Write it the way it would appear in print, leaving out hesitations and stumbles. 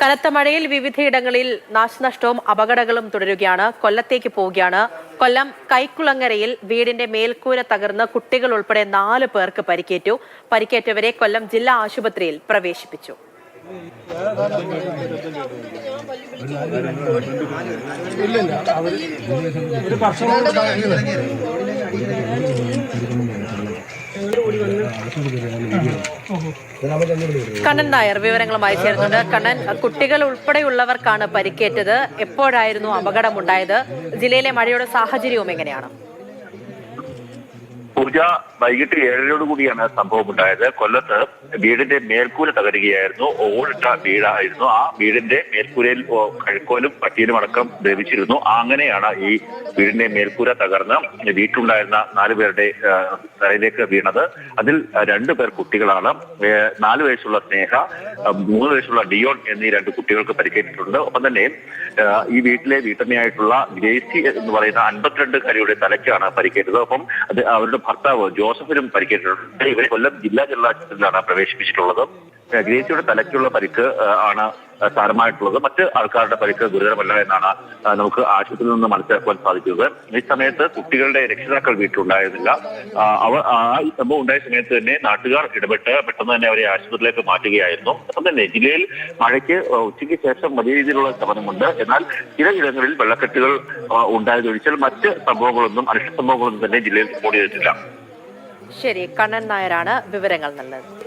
കനത്ത മഴയിൽ വിവിധയിടങ്ങളിൽ നാശനഷ്ടവും അപകടങ്ങളും തുടരുകയാണ്. കൊല്ലത്തേക്ക് പോവുകയാണ്. കൊല്ലം കൈക്കുളങ്ങരയിൽ വീടിന്റെ മേൽക്കൂര തകർന്ന് കുട്ടികൾ ഉൾപ്പെടെ 4 പേർക്ക് പരിക്കേറ്റു. പരിക്കേറ്റവരെ കൊല്ലം ജില്ലാ ആശുപത്രിയിൽ പ്രവേശിപ്പിച്ചു. കണ്ണൻ നായർ വിവരങ്ങളുമായി ചേരുന്നുണ്ട്. കണ്ണൻ, കുട്ടികൾ ഉൾപ്പെടെയുള്ളവർക്കാണ് പരിക്കേറ്റത്. എപ്പോഴായിരുന്നു അപകടമുണ്ടായത്? ജില്ലയിലെ മഴയുടെ സാഹചര്യവും എങ്ങനെയാണ്? പൂജ വൈകിട്ട് 7:00 കൂടിയാണ് സംഭവം ഉണ്ടായത്. കൊല്ലത്ത് വീടിന്റെ മേൽക്കൂര തകരുകയായിരുന്നു. ഓടിട്ട വീടായിരുന്നു. ആ വീടിന്റെ മേൽക്കൂരയിൽ കഴുക്കോലും പട്ടിയലും അടക്കം ദ്രവിച്ചിരുന്നു. അങ്ങനെയാണ് ഈ വീടിന്റെ മേൽക്കൂര തകർന്ന് വീട്ടിലുണ്ടായിരുന്ന 4 പേരുടെ തലയിലേക്ക് വീണത്. അതിൽ 2 പേർ കുട്ടികളാണ്. 4 വയസ്സുള്ള സ്നേഹ, 3 വയസ്സുള്ള ഡിയോൺ എന്നീ 2 കുട്ടികൾക്ക് പരിക്കേറ്റിട്ടുണ്ട്. ഒപ്പം തന്നെ ഈ വീട്ടിലെ വീട്ടമ്മയായിട്ടുള്ള ഗ്രേസി എന്ന് പറയുന്ന 52-കാരിയുടെ തലയ്ക്കാണ് പരിക്കേറ്റത്. ഒപ്പം അത് അവരുടെ ഭർത്താവ് ജോസഫിനും പരിക്കേറ്റിട്ടുണ്ട്. ഇവരെ കൊല്ലം ജില്ലാ ആശുപത്രിയിലാണ് പ്രവേശിപ്പിച്ചിട്ടുള്ളത്. ഗ്രേസിയുടെ തലയ്ക്കുള്ള പരിക്ക് ആണ് സാരമായിട്ടുള്ളത്. മറ്റ് ആൾക്കാരുടെ പരിക്ക് ഗുരുതരമല്ല എന്നാണ് നമുക്ക് ആശുപത്രിയിൽ നിന്ന് മനസ്സിലാക്കുവാൻ സാധിക്കുന്നത്. ഈ സമയത്ത് കുട്ടികളുടെ രക്ഷിതാക്കൾ വീട്ടിലുണ്ടായിരുന്നില്ല. ഈ സംഭവം ഉണ്ടായ സമയത്ത് തന്നെ നാട്ടുകാർ ഇടപെട്ട് പെട്ടെന്ന് തന്നെ അവരെ ആശുപത്രിയിലേക്ക് മാറ്റുകയായിരുന്നു. ഒപ്പം തന്നെ ജില്ലയിൽ മഴയ്ക്ക് ഉച്ചയ്ക്ക് ശേഷം വലിയ രീതിയിലുള്ള ശമനമുണ്ട്. എന്നാൽ ചില ഇടങ്ങളിൽ വെള്ളക്കെട്ടുകൾ ഉണ്ടായതൊഴിച്ചാൽ മറ്റ് സംഭവങ്ങളൊന്നും അനിഷ്ട സംഭവങ്ങളൊന്നും തന്നെ ജില്ലയിൽ റിപ്പോർട്ട് ചെയ്തിട്ടില്ല. ശരി, കണ്ണൻ നായരാണ് വിവരങ്ങൾ നൽകുന്നത്.